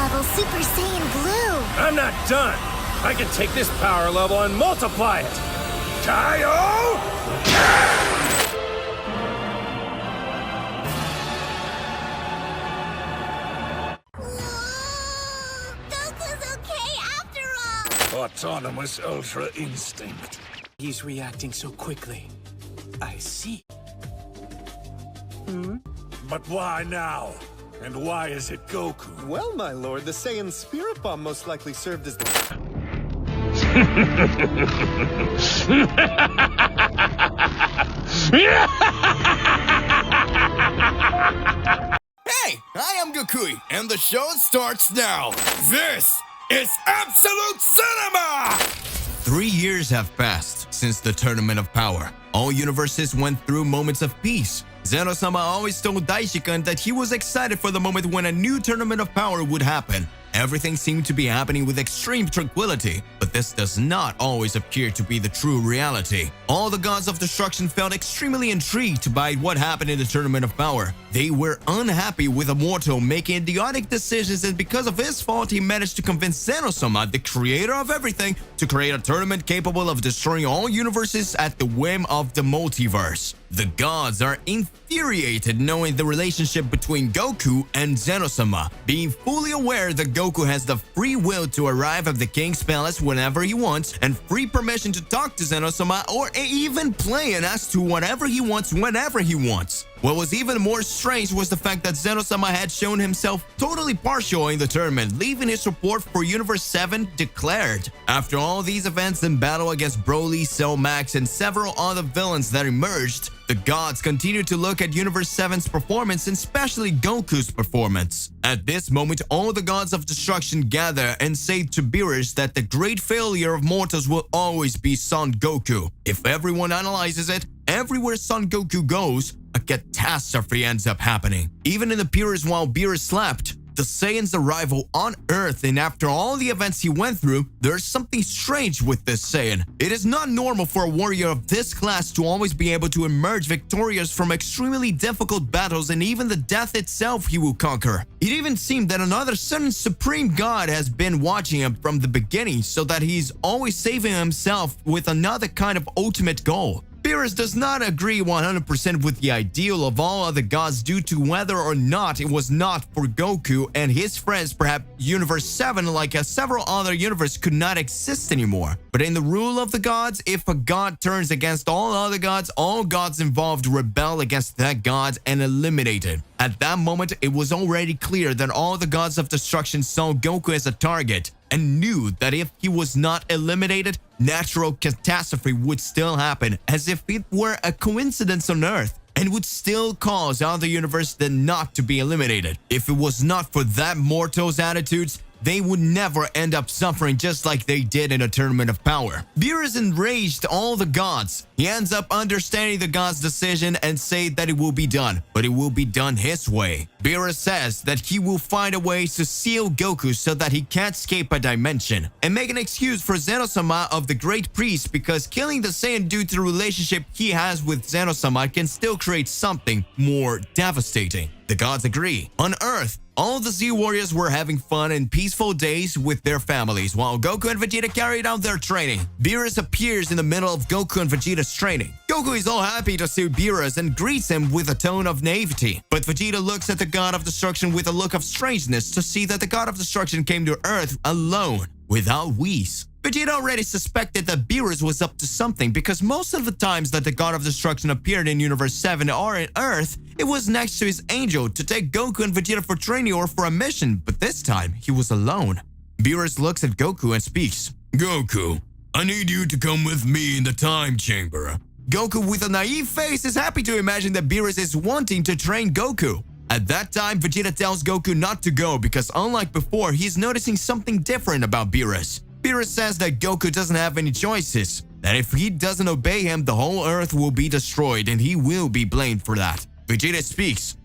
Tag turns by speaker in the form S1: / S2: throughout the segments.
S1: level Super Saiyan Blue.
S2: I'm not done. I can take this power level and multiply it. Kaio!
S1: Goku's okay after all.
S3: Autonomous Ultra Instinct.
S4: He's reacting so quickly. I see.
S3: But why now? And why is it Goku?
S5: Well, my lord, the Saiyan Spirit Bomb most likely served as the...
S6: Hey, I am Gokui, and the show starts now. This is Absolute Cinema! 3 years have passed since the Tournament of Power. All universes went through moments of peace. Zeno-sama always told Daishikan that he was excited for the moment when a new Tournament of Power would happen. Everything seemed to be happening with extreme tranquility, but this does not always appear to be the true reality. All the gods of destruction felt extremely intrigued by what happened in the Tournament of Power. They were unhappy with Immortal making idiotic decisions, and because of his fault, he managed to convince Zeno-sama, the creator of everything, to create a tournament capable of destroying all universes at the whim of the multiverse. The gods are infuriated knowing the relationship between Goku and Zeno-sama, being fully aware that Goku has the free will to arrive at the King's Palace whenever he wants and free permission to talk to Zeno-sama or even play and ask to whatever he wants whenever he wants. What was even more strange was the fact that Zeno-sama had shown himself totally partial in the tournament, leaving his support for Universe 7 declared. After all these events in battle against Broly, Cell Max, and several other villains that emerged, the gods continued to look at Universe 7's performance and especially Goku's performance. At this moment, all the gods of destruction gather and say to Beerus that the great failure of mortals will always be Son Goku. If everyone analyzes it, everywhere Son Goku goes, a catastrophe ends up happening. Even in the periods while Beerus slept, the Saiyan's arrival on Earth, and after all the events he went through, there's something strange with this Saiyan. It is not normal for a warrior of this class to always be able to emerge victorious from extremely difficult battles, and even the death itself he will conquer. It even seemed that another certain supreme god has been watching him from the beginning, so that he's always saving himself with another kind of ultimate goal. Beerus does not agree 100% with the ideal of all other gods due to whether or not it was not for Goku and his friends. Perhaps Universe 7, like several other universes, could not exist anymore. But in the rule of the gods, if a god turns against all other gods, all gods involved rebel against that god and eliminated. At that moment, it was already clear that all the gods of destruction saw Goku as a target and knew that if he was not eliminated, natural catastrophe would still happen, as if it were a coincidence on Earth, and would still cause other universes then not to be eliminated. If it was not for that mortals' attitudes, they would never end up suffering just like they did in a Tournament of Power. Beerus enraged all the gods. He ends up understanding the gods' decision and say that it will be done, but it will be done his way. Beerus says that he will find a way to seal Goku so that he can't escape a dimension, and make an excuse for Zeno-sama of the Great Priest, because killing the Saiyan due to the relationship he has with Zeno-sama can still create something more devastating. The gods agree. On Earth, all the Z Warriors were having fun and peaceful days with their families, while Goku and Vegeta carried out their training. Beerus appears in the middle of Goku and Vegeta's training. Goku is all happy to see Beerus and greets him with a tone of naivety. But Vegeta looks at the God of Destruction with a look of strangeness to see that the God of Destruction came to Earth alone, without Whis. Vegeta already suspected that Beerus was up to something, because most of the times that the God of Destruction appeared in Universe 7 or in Earth, it was next to his angel to take Goku and Vegeta for training or for a mission, but this time he was alone. Beerus looks at Goku and speaks. Goku, I need you to come with me in the time chamber.
S4: Goku, with a naive face, is happy to imagine that Beerus is wanting to train Goku. At that time, Vegeta tells Goku not to go because unlike before, he's noticing something different about Beerus. Beerus says that Goku doesn't have any choices, that if he doesn't obey him, the whole Earth will be destroyed and he will be blamed for that. Vegeta speaks.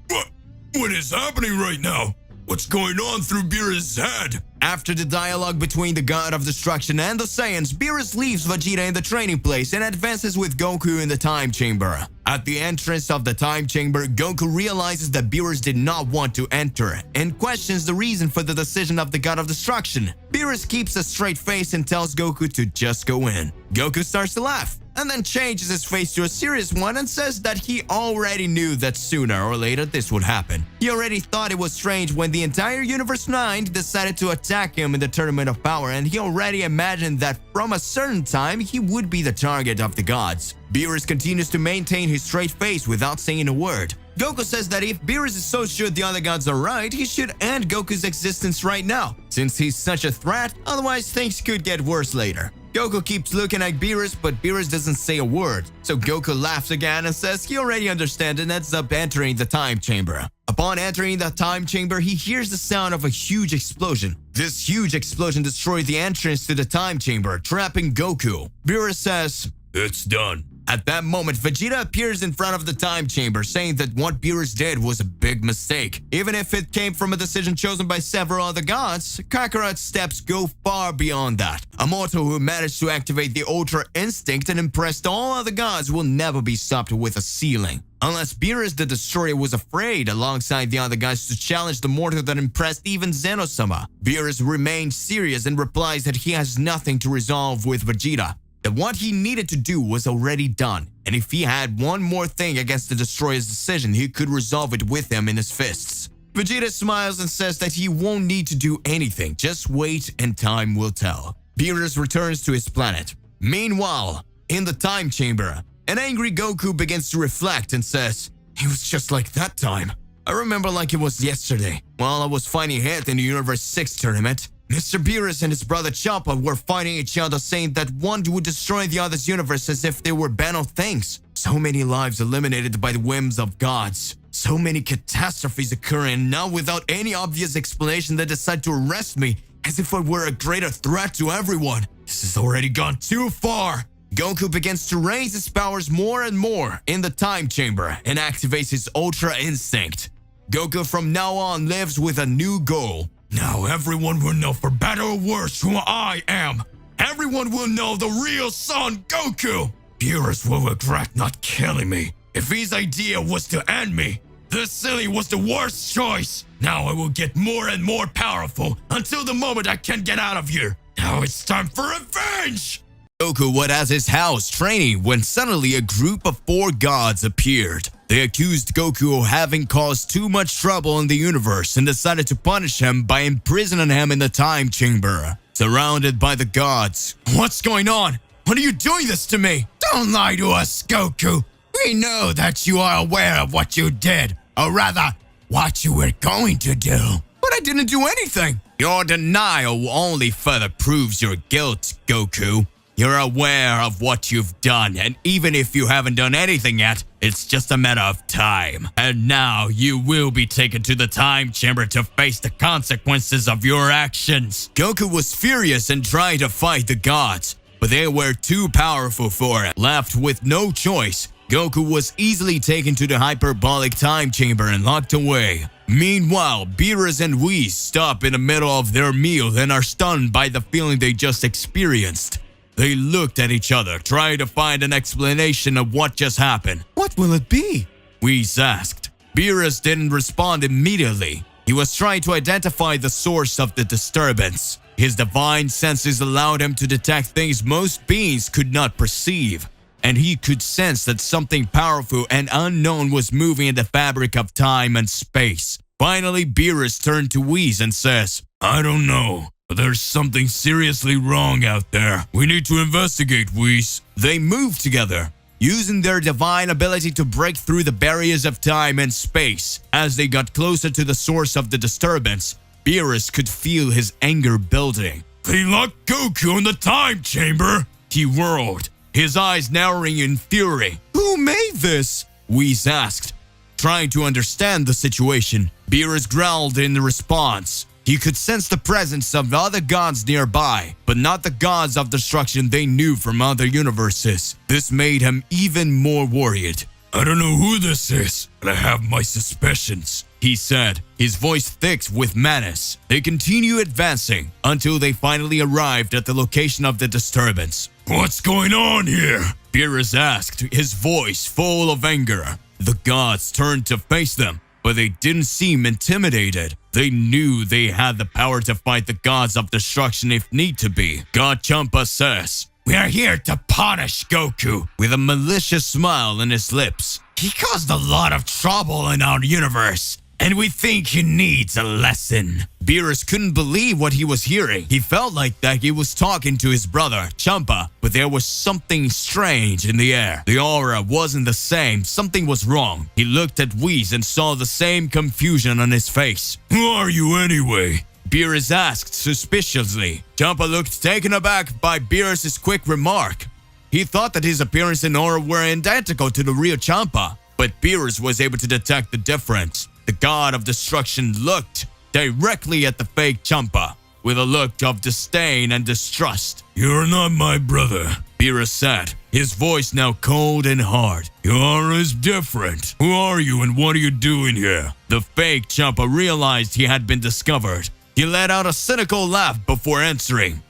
S6: What is happening right now? What's going on through Beerus' head?
S4: After the dialogue between the God of Destruction and the Saiyans, Beerus leaves Vegeta in the training place and advances with Goku in the time chamber. At the entrance of the time chamber, Goku realizes that Beerus did not want to enter and questions the reason for the decision of the God of Destruction. Beerus keeps a straight face and tells Goku to just go in. Goku starts to laugh and then changes his face to a serious one and says that he already knew that sooner or later this would happen. He already thought it was strange when the entire Universe 9 decided to attack him in the Tournament of Power, and he already imagined that from a certain time he would be the target of the gods. Beerus continues to maintain his straight face without saying a word. Goku says that if Beerus is so sure the other gods are right, he should end Goku's existence right now, since he's such a threat, otherwise things could get worse later. Goku keeps looking at Beerus, but Beerus doesn't say a word. So Goku laughs again and says he already understands and ends up entering the time chamber. Upon entering the time chamber, he hears the sound of a huge explosion. This huge explosion destroys the entrance to the time chamber, trapping Goku. Beerus says, "It's done." At that moment, Vegeta appears in front of the time chamber, saying that what Beerus did was a big mistake. Even if it came from a decision chosen by several other gods, Kakarot's steps go far beyond that. A mortal who managed to activate the Ultra Instinct and impressed all other gods will never be stopped with a ceiling. Unless Beerus the Destroyer was afraid, alongside the other guys, to challenge the mortal that impressed even Zeno-sama. Beerus remains serious and replies that he has nothing to resolve with Vegeta, that what he needed to do was already done, and if he had one more thing against the Destroyer's decision, he could resolve it with him in his fists. Vegeta smiles and says that he won't need to do anything, just wait and time will tell. Beerus returns to his planet. Meanwhile, in the time chamber, an angry Goku begins to reflect and says, "It was just like that time. I remember like it was yesterday, while I was fighting Head in the Universe 6 tournament. Mr. Beerus and his brother Choppa were fighting each other, saying that one would destroy the other's universe as if they were banal things. So many lives eliminated by the whims of gods. So many catastrophes occurring, and now without any obvious explanation they decide to arrest me as if I were a greater threat to everyone. This has already gone too far." Goku begins to raise his powers more and more in the time chamber and activates his Ultra Instinct. Goku from now on lives with a new goal. "Now everyone will know, for better or worse, who I am. Everyone will know the real son, Goku. Beerus will regret not killing me. If his idea was to end me, this silly was the worst choice. Now I will get more and more powerful until the moment I can get out of here. Now it's time for revenge!" Goku was at his house training when suddenly a group of 4 gods appeared. They accused Goku of having caused too much trouble in the universe and decided to punish him by imprisoning him in the time chamber. Surrounded by the gods, "What's going on? What are you doing this to me?" "Don't lie to us, Goku. We know that you are aware of what you did, or rather, what you were going to do." "But I didn't do anything." "Your denial only further proves your guilt, Goku. You're aware of what you've done, and even if you haven't done anything yet, it's just a matter of time. And now you will be taken to the time chamber to face the consequences of your actions." Goku was furious and tried to fight the gods, but they were too powerful for him. Left with no choice, Goku was easily taken to the hyperbolic time chamber and locked away. Meanwhile, Beerus and Whis stop in the middle of their meal and are stunned by the feeling they just experienced. They looked at each other, trying to find an explanation of what just happened. "What will it be?" Whis asked. Beerus didn't respond immediately. He was trying to identify the source of the disturbance. His divine senses allowed him to detect things most beings could not perceive, and he could sense that something powerful and unknown was moving in the fabric of time and space. Finally, Beerus turned to Whis and says, "I don't know, but there's something seriously wrong out there. We need to investigate, Whis." They moved together, using their divine ability to break through the barriers of time and space. As they got closer to the source of the disturbance, Beerus could feel his anger building. "They locked Goku in the time chamber," he whirled, his eyes narrowing in fury. "Who made this?" Whis asked, trying to understand the situation. Beerus growled in response. He could sense the presence of other gods nearby, but not the gods of destruction they knew from other universes. This made him even more worried. "I don't know who this is, but I have my suspicions," he said, his voice thick with menace. They continue advancing until they finally arrived at the location of the disturbance. "What's going on here?" Beerus asked, his voice full of anger. The gods turned to face them, but they didn't seem intimidated. They knew they had the power to fight the gods of destruction if need to be. God Champa says, "We are here to punish Goku," with a malicious smile on his lips. "He caused a lot of trouble in our universe, and we think he needs a lesson." Beerus couldn't believe what he was hearing. He felt like that he was talking to his brother, Champa, but there was something strange in the air. The aura wasn't the same. Something was wrong. He looked at Whis and saw the same confusion on his face. "Who are you anyway?" Beerus asked suspiciously. Champa looked taken aback by Beerus' quick remark. He thought that his appearance and aura were identical to the real Champa, but Beerus was able to detect the difference. The god of destruction looked directly at the fake Champa with a look of disdain and distrust. "You're not my brother," Beerus said, his voice now cold and hard. "Your aura is different. Who are you and what are you doing here?" The fake Champa realized he had been discovered. He let out a cynical laugh before answering.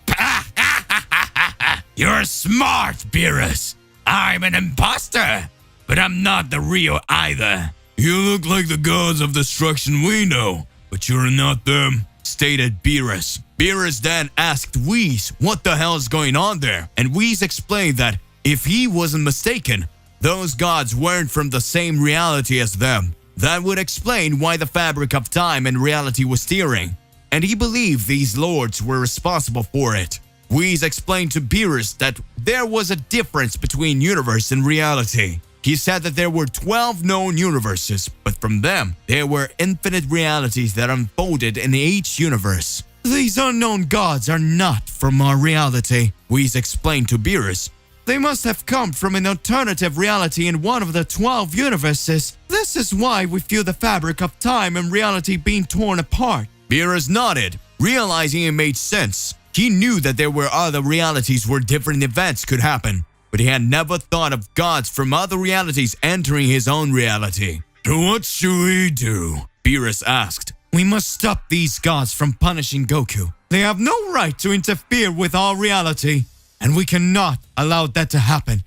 S4: "You're smart, Beerus. I'm an imposter, but I'm not the real either." "You look like the gods of destruction we know, but you're not them," stated Beerus. Beerus then asked Whis what the hell is going on there, and Whis explained that if he wasn't mistaken, those gods weren't from the same reality as them. That would explain why the fabric of time and reality was tearing, and he believed these lords were responsible for it. Whis explained to Beerus that there was a difference between universe and reality. He said that there were 12 known universes, but from them, there were infinite realities that unfolded in each universe. "These unknown gods are not from our reality," Whis explained to Beerus. "They must have come from an alternative reality in one of the 12 universes. This is why we feel the fabric of time and reality being torn apart." Beerus nodded, realizing it made sense. He knew that there were other realities where different events could happen, but he had never thought of gods from other realities entering his own reality. "So what should we do?" Beerus asked. "We must stop these gods from punishing Goku. They have no right to interfere with our reality, and we cannot allow that to happen."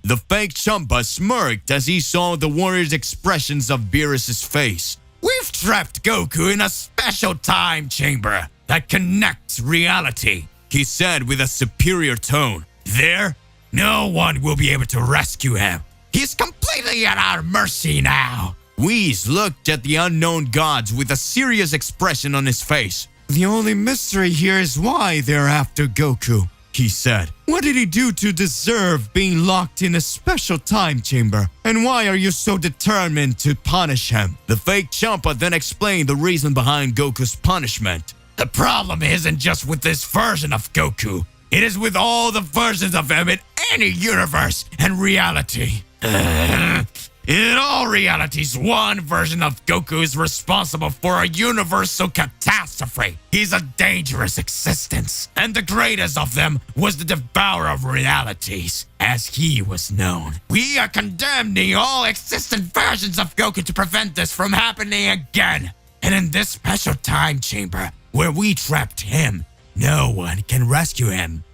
S4: The fake Champa smirked as he saw the warrior's expressions of Beerus' face. "We've trapped Goku in a special time chamber that connects reality," he said with a superior tone. "There, no one will be able to rescue him. He's completely at our mercy now." Whis looked at the unknown gods with a serious expression on his face. "The only mystery here is why they're after Goku," he said. "What did he do to deserve being locked in a special time chamber? And why are you so determined to punish him?" The fake Champa then explained the reason behind Goku's punishment. "The problem isn't just with this version of Goku. It is with all the versions of him in any universe and reality. In all realities, one version of Goku is responsible for a universal catastrophe. He's a dangerous existence, and the greatest of them was the devourer of realities, as he was known. We are condemning all existent versions of Goku to prevent this from happening again. And in this special time chamber, where we trapped him, no one can rescue him."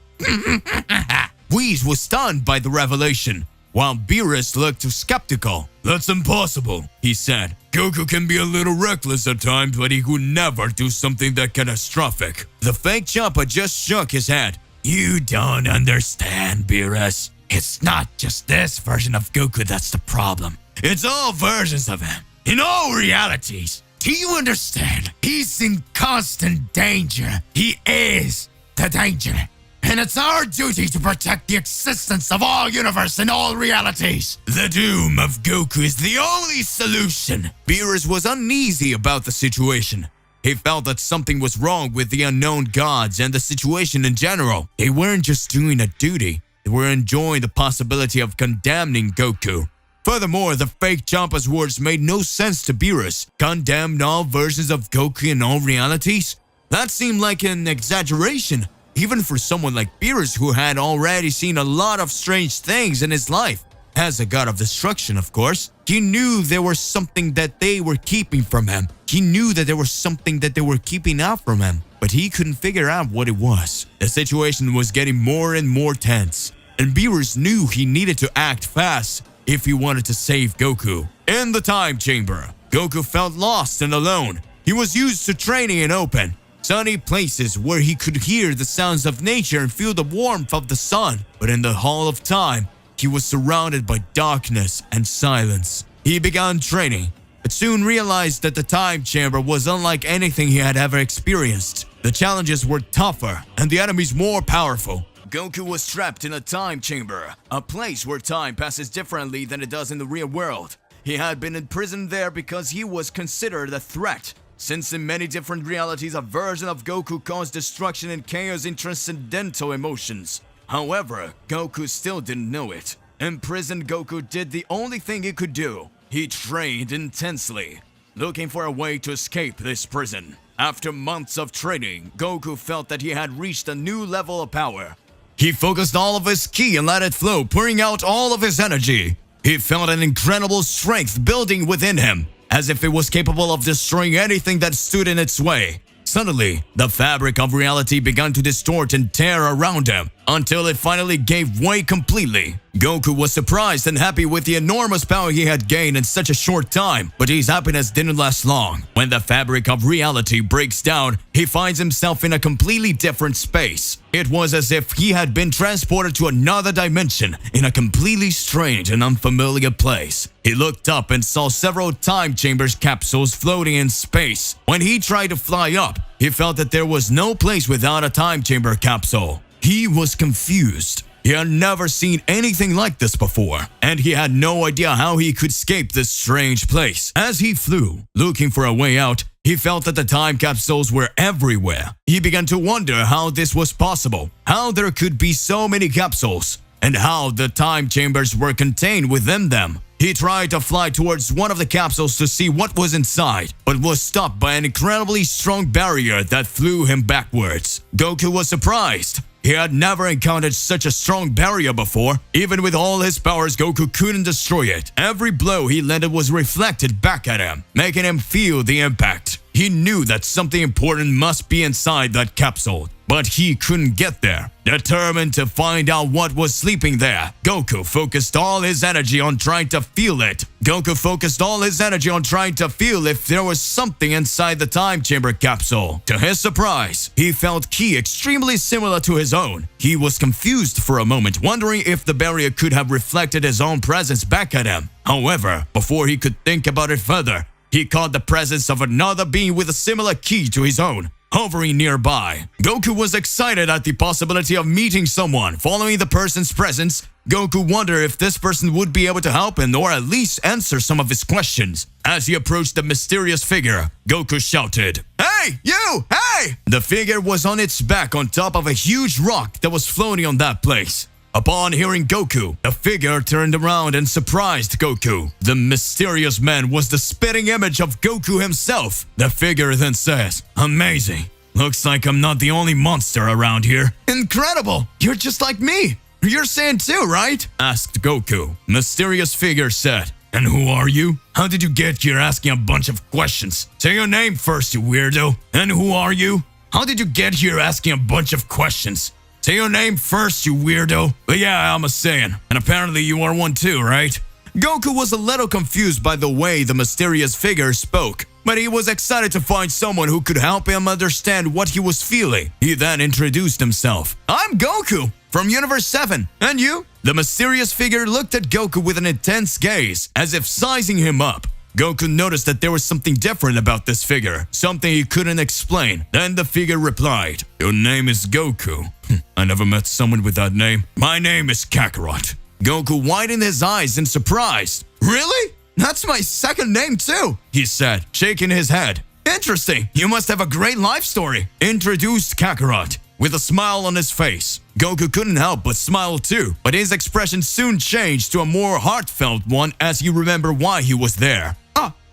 S4: Whis was stunned by the revelation, while Beerus looked skeptical. "That's impossible," he said. "Goku can be a little reckless at times, but he would never do something that catastrophic." The fake Champa just shook his head. "You don't understand, Beerus. It's not just this version of Goku that's the problem. It's all versions of him, in all realities. Do you understand? He's in constant danger. He is the danger. And it's our duty to protect the existence of all universe and all realities. The doom of Goku is the only solution." Beerus was uneasy about the situation. He felt that something was wrong with the unknown gods and the situation in general. They weren't just doing a duty. They were enjoying the possibility of condemning Goku. Furthermore, the fake Champa's words made no sense to Beerus. Condemned all versions of Goku in all realities? That seemed like an exaggeration, even for someone like Beerus who had already seen a lot of strange things in his life. As a god of destruction, of course, he knew there was something that they were keeping from him. He knew that there was something that they were keeping out from him, but he couldn't figure out what it was. The situation was getting more and more tense. and Beerus knew he needed to act fast if he wanted to save Goku. In the time chamber, Goku felt lost and alone. He was used to training in open, sunny places where he could hear the sounds of nature and feel the warmth of the sun. But in the Hall of Time, he was surrounded by darkness and silence. He began training, but soon realized that the time chamber was unlike anything he had ever experienced. The challenges were tougher and the enemies more powerful. Goku was trapped in a time chamber, a place where time passes differently than it does in the real world. He had been imprisoned there because he was considered a threat, since in many different realities a version of Goku caused destruction and chaos in transcendental emotions. However, Goku still didn't know it. Imprisoned Goku did the only thing he could do. He trained intensely, looking for a way to escape this prison. After months of training, Goku felt that he had reached a new level of power. He focused all of his ki and let it flow, pouring out all of his energy. He felt an incredible strength building within him, as if it was capable of destroying anything that stood in its way. Suddenly, the fabric of reality began to distort and tear around him, until it finally gave way completely. Goku was surprised and happy with the enormous power he had gained in such a short time, but his happiness didn't last long. When the fabric of reality breaks down, he finds himself in a completely different space. It was as if he had been transported to another dimension in a completely strange and unfamiliar place. He looked up and saw several time chambers capsules floating in space. When he tried to fly up, he felt that there was no place without a time chamber capsule. He was confused. He had never seen anything like this before, and he had no idea how he could escape this strange place. As he flew, looking for a way out, he felt that the time capsules were everywhere. He began to wonder how this was possible, how there could be so many capsules, and how the time chambers were contained within them. He tried to fly towards one of the capsules to see what was inside, but was stopped by an incredibly strong barrier that flew him backwards. Goku was surprised. He had never encountered such a strong barrier before. Even with all his powers, Goku couldn't destroy it. Every blow he landed was reflected back at him, making him feel the impact. He knew that something important must be inside that capsule, but he couldn't get there. Determined to find out what was sleeping there, Goku focused all his energy on trying to feel it. Goku focused all his energy on trying to feel if there was something inside the time chamber capsule. To his surprise, he felt ki extremely similar to his own. He was confused for a moment, wondering if the barrier could have reflected his own presence back at him. However, before he could think about it further, he caught the presence of another being with a similar ki to his own, hovering nearby. Goku was excited at the possibility of meeting someone. Following the person's presence, Goku wondered if this person would be able to help him or at least answer some of his questions. As he approached the mysterious figure, Goku shouted, "Hey, you! Hey!" The figure was on its back on top of a huge rock that was floating on that place. Upon hearing Goku, the figure turned around and surprised Goku. The mysterious man was the spitting image of Goku himself. The figure then says, "Amazing. Looks like I'm not the only monster around here." "Incredible! You're just like me. You're Saiyan too, right?" asked Goku. Mysterious figure said, "And who are you? How did you get here asking a bunch of questions? Say your name first, you weirdo. And who are you? How did you get here asking a bunch of questions? Say your name first, you weirdo." "But yeah, I'm a Saiyan, and apparently you are one too, right?" Goku was a little confused by the way the mysterious figure spoke, but he was excited to find someone who could help him understand what he was feeling. He then introduced himself. "I'm Goku, from Universe 7, and you?" The mysterious figure looked at Goku with an intense gaze, as if sizing him up. Goku noticed that there was something different about this figure, something he couldn't explain. Then the figure replied, "Your name is Goku. I never met someone with that name. My name is Kakarot." Goku widened his eyes in surprise. "Really? That's my second name too," he said, shaking his head. "Interesting. You must have a great life story," introduced Kakarot, with a smile on his face. Goku couldn't help but smile too, but his expression soon changed to a more heartfelt one as he remembered why he was there.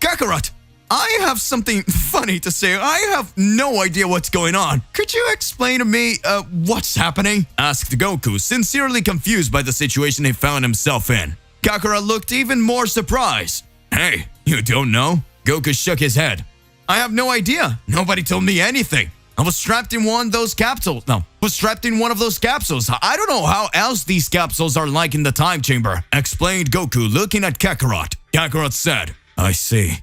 S4: Kakarot, I have something funny to say. I have no idea what's going on. Could you explain to me, what's happening?" asked Goku, sincerely confused by the situation he found himself in. Kakarot looked even more surprised. "Hey, you don't know?" Goku shook his head. "I have no idea. Nobody told me anything. I was trapped in one of those capsules. No, was trapped in one of those capsules. I don't know how else these capsules are like in the time chamber, explained Goku, looking at Kakarot. Kakarot said, I see.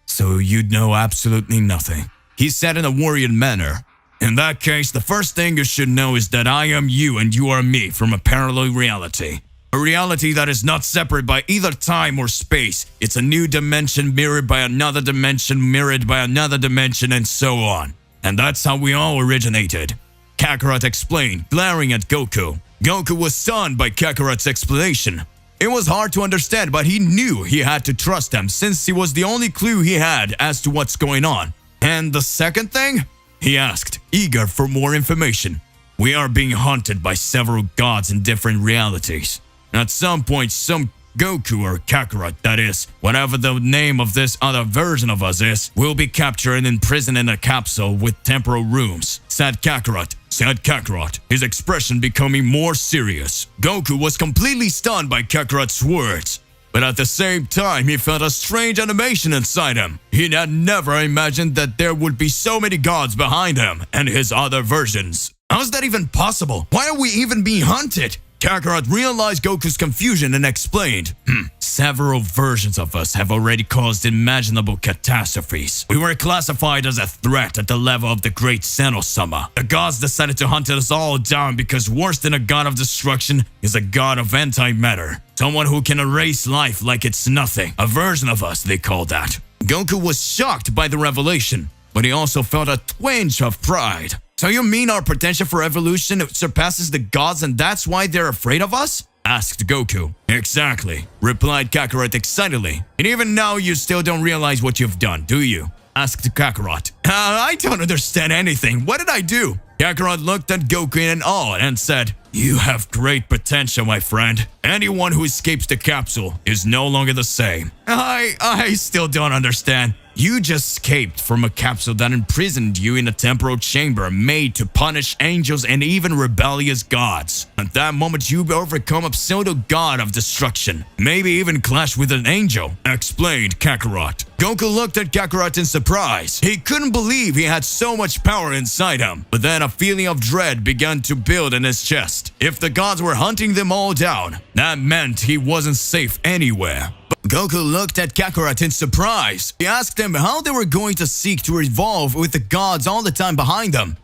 S4: So you'd know absolutely nothing. He said in a worried manner. In that case, the first thing you should know is that I am you and you are me from a parallel reality. A reality that is not separate by either time or space. It's a new dimension mirrored by another dimension, mirrored by another dimension, and so on. And that's how we all originated. Kakarot explained, glaring at Goku. Goku was stunned by Kakarot's explanation. It was hard to understand, but he knew he had to trust him since he was the only clue he had as to what's going on. And the second thing? He asked, eager for more information. We are being haunted by several gods in different realities. At some point, some Goku or Kakarot, that is, whatever the name of this other version of us is, will be captured and imprisoned in a capsule with temporal rooms, said Kakarot, his expression becoming more serious. Goku was completely stunned by Kakarot's words, but at the same time, he felt a strange animation inside him. He had never imagined that there would be so many gods behind him and his other versions. How is that even possible? Why are we even being hunted? Kakarot realized Goku's confusion and explained, Several versions of us have already caused imaginable catastrophes. We were classified as a threat at the level of the Great Senosama. The gods decided to hunt us all down because worse than a god of destruction is a god of antimatter. Someone who can erase life like it's nothing. A version of us, they call that. Goku was shocked by the revelation, but he also felt a twinge of pride. So you mean our potential for evolution surpasses the gods and that's why they're afraid of us? Asked Goku. Exactly, replied Kakarot excitedly. And even now you still don't realize what you've done, do you? Asked Kakarot. I don't understand anything. What did I do? Kakarot looked at Goku in awe and said, You have great potential, my friend. Anyone who escapes the capsule is no longer the same. I still don't understand. You just escaped from a capsule that imprisoned you in a temporal chamber made to punish angels and even rebellious gods. At that moment, you overcome a pseudo-god of destruction, maybe even clash with an angel, explained Kakarot. Goku looked at Kakarot in surprise. He couldn't believe he had so much power inside him, but then a feeling of dread began to build in his chest. If the gods were hunting them all down, that meant he wasn't safe anywhere. Goku looked at Kakarot in surprise. He asked him how they were going to seek to evolve with the gods all the time behind them.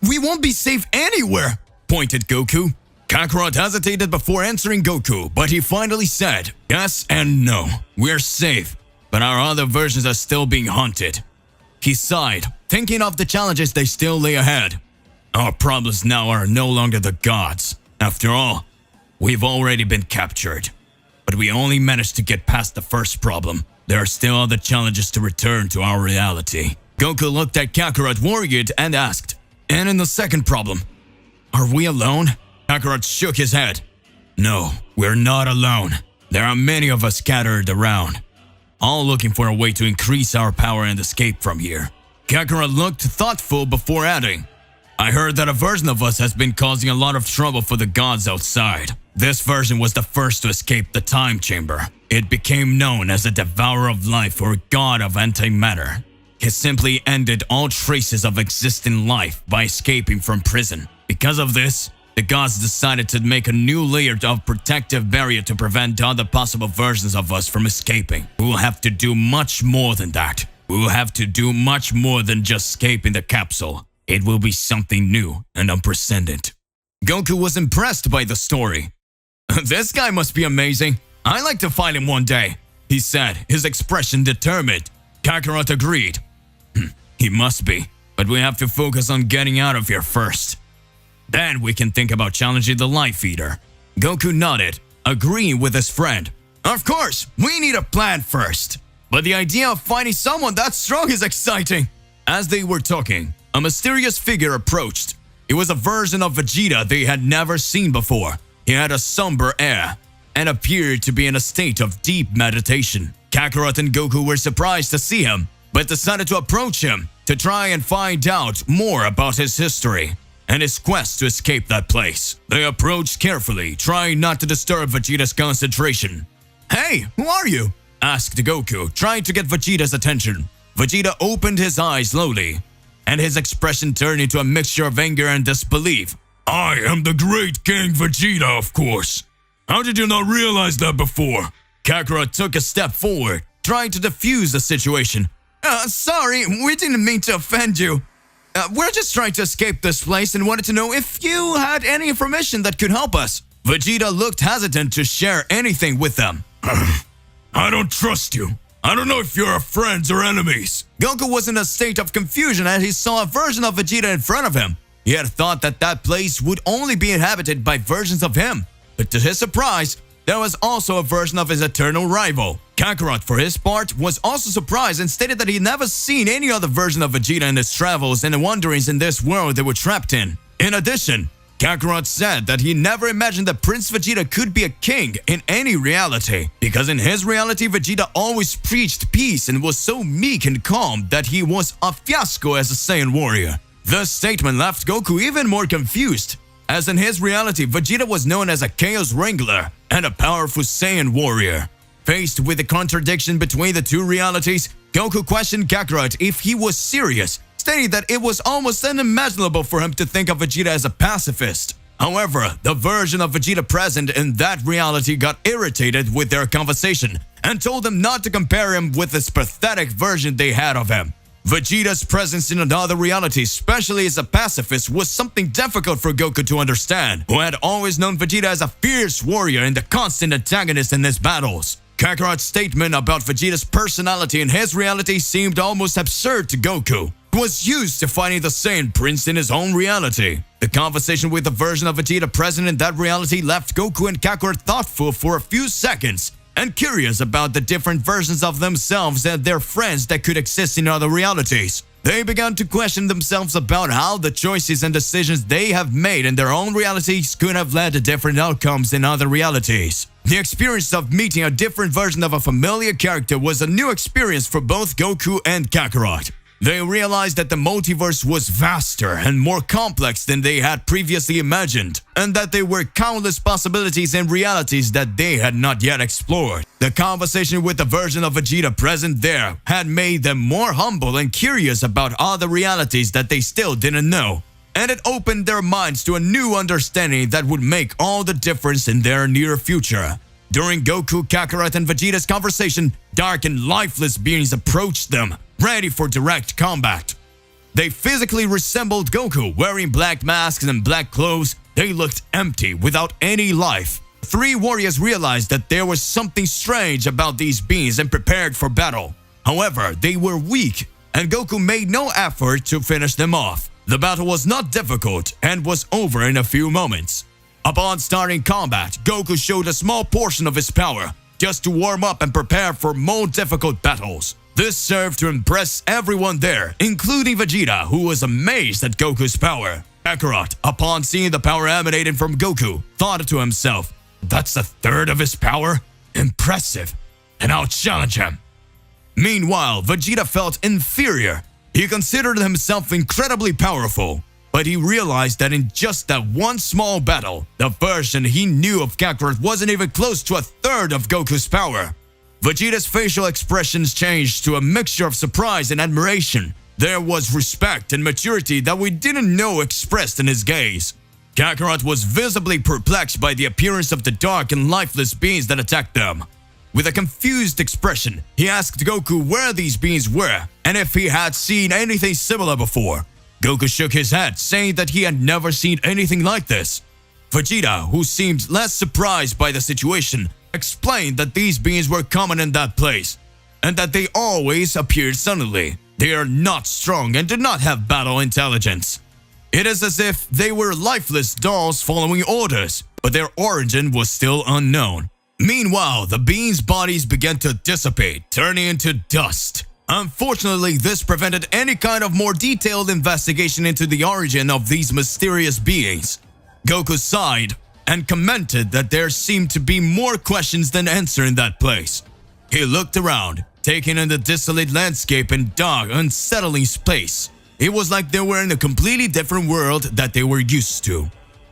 S4: We won't be safe anywhere, pointed Goku. Kakarot hesitated before answering Goku, but he finally said, Yes and no. We're safe, but our other versions are still being hunted. He sighed, thinking of the challenges they still lay ahead. Our problems now are no longer the gods. After all, we've already been captured. But we only managed to get past the first problem. There are still other challenges to return to our reality. Goku looked at Kakarot worried and asked, And in the second problem, are we alone? Kakarot shook his head. No, we're not alone. There are many of us scattered around, all looking for a way to increase our power and escape from here. Kakarot looked thoughtful before adding, I heard that a version of us has been causing a lot of trouble for the gods outside. This version was the first to escape the time chamber. It became known as a devourer of life or god of antimatter. He simply ended all traces of existing life by escaping from prison. Because of this, the gods decided to make a new layer of protective barrier to prevent other possible versions of us from escaping. We will have to do much more than that. We will have to do much more than just escaping the capsule. It will be something new and unprecedented. Goku was impressed by the story. This guy must be amazing. I'd like to fight him one day, he said, his expression determined. Kakarot agreed. He must be, but we have to focus on getting out of here first. Then we can think about challenging the Life Eater. Goku nodded, agreeing with his friend. Of course, we need a plan first. But the idea of fighting someone that strong is exciting. As they were talking, a mysterious figure approached. It was a version of Vegeta they had never seen before. He had a somber air and appeared to be in a state of deep meditation. Kakarot and Goku were surprised to see him, but decided to approach him to try and find out more about his history and his quest to escape that place. They approached carefully, trying not to disturb Vegeta's concentration. Hey, who are you? Asked Goku, trying to get Vegeta's attention. Vegeta opened his eyes slowly and his expression turned into a mixture of anger and disbelief.
S6: I am the great King Vegeta, of course. How did you not realize that before?
S4: Kakarot took a step forward, trying to defuse the situation. Sorry, we didn't mean to offend you. We're just trying to escape this place and wanted to know if you had any information that could help us. Vegeta looked hesitant to share anything with them.
S6: I don't trust you. I don't know if you're our friends or enemies.
S4: Goku was in a state of confusion as he saw a version of Vegeta in front of him. He had thought that that place would only be inhabited by versions of him. But to his surprise, there was also a version of his eternal rival. Kakarot, for his part, was also surprised and stated that he'd never seen any other version of Vegeta in his travels and wanderings in this world they were trapped in. In addition, Kakarot said that he never imagined that Prince Vegeta could be a king in any reality, because in his reality Vegeta always preached peace and was so meek and calm that he was a fiasco as a Saiyan warrior. This statement left Goku even more confused, as in his reality Vegeta was known as a Chaos Wrangler and a powerful Saiyan warrior. Faced with the contradiction between the two realities, Goku questioned Kakarot if he was serious, stating that it was almost unimaginable for him to think of Vegeta as a pacifist. However, the version of Vegeta present in that reality got irritated with their conversation and told them not to compare him with this pathetic version they had of him. Vegeta's presence in another reality, especially as a pacifist, was something difficult for Goku to understand, who had always known Vegeta as a fierce warrior and the constant antagonist in his battles. Kakarot's statement about Vegeta's personality in his reality seemed almost absurd to Goku, who was used to fighting the Saiyan Prince in his own reality. The conversation with the version of Vegeta present in that reality left Goku and Kakarot thoughtful for a few seconds and curious about the different versions of themselves and their friends that could exist in other realities. They began to question themselves about how the choices and decisions they have made in their own realities could have led to different outcomes in other realities. The experience of meeting a different version of a familiar character was a new experience for both Goku and Kakarot. They realized that the multiverse was vaster and more complex than they had previously imagined, and that there were countless possibilities and realities that they had not yet explored. The conversation with the version of Vegeta present there had made them more humble and curious about other realities that they still didn't know, and it opened their minds to a new understanding that would make all the difference in their near future. During Goku, Kakarot, and Vegeta's conversation, dark and lifeless beings approached them, ready for direct combat. They physically resembled Goku, wearing black masks and black clothes. They looked empty, without any life. Three warriors realized that there was something strange about these beings and prepared for battle. However, they were weak, and Goku made no effort to finish them off. The battle was not difficult and was over in a few moments. Upon starting combat, Goku showed a small portion of his power, just to warm up and prepare for more difficult battles. This served to impress everyone there, including Vegeta, who was amazed at Goku's power. Kakarot, upon seeing the power emanating from Goku, thought to himself, "That's a third of his power? Impressive, and I'll challenge him." Meanwhile, Vegeta felt inferior. He considered himself incredibly powerful, but he realized that in just that one small battle, the version he knew of Kakarot wasn't even close to a third of Goku's power. Vegeta's facial expressions changed to a mixture of surprise and admiration. There was respect and maturity that we didn't know expressed in his gaze. Kakarot was visibly perplexed by the appearance of the dark and lifeless beings that attacked them. With a confused expression, he asked Goku where these beings were and if he had seen anything similar before. Goku shook his head, saying that he had never seen anything like this. Vegeta, who seemed less surprised by the situation, explained that these beings were common in that place, and that they always appeared suddenly. They are not strong and do not have battle intelligence. It is as if they were lifeless dolls following orders, but their origin was still unknown. Meanwhile, the beings' bodies began to dissipate, turning into dust. Unfortunately, this prevented any kind of more detailed investigation into the origin of these mysterious beings. Goku sighed and commented that there seemed to be more questions than answers in that place. He looked around, taking in the desolate landscape and dark, unsettling space. It was like they were in a completely different world that they were used to.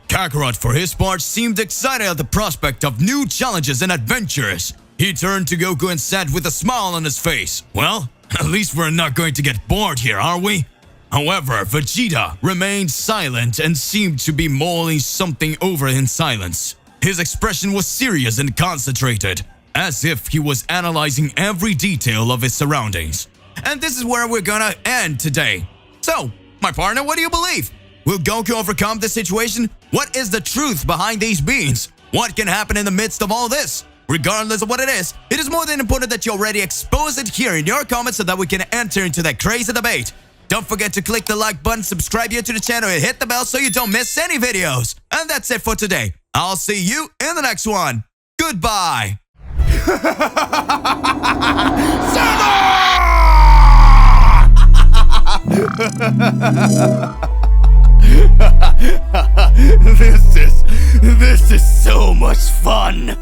S4: Kakarot, for his part, seemed excited at the prospect of new challenges and adventures. He turned to Goku and said with a smile on his face, "Well, at least we're not going to get bored here, are we?" However, Vegeta remained silent and seemed to be mulling something over in silence. His expression was serious and concentrated, as if he was analyzing every detail of his surroundings. And this is where we're gonna end today. So, my partner, what do you believe? Will Goku overcome this situation? What is the truth behind these beings? What can happen in the midst of all this? Regardless of what it is more than important that you already expose it here in your comments so that we can enter into that crazy debate. Don't forget to click the like button, subscribe here to the channel, and hit the bell so you don't miss any videos. And that's it for today. I'll see you in the next one. Goodbye.
S6: This is so much fun.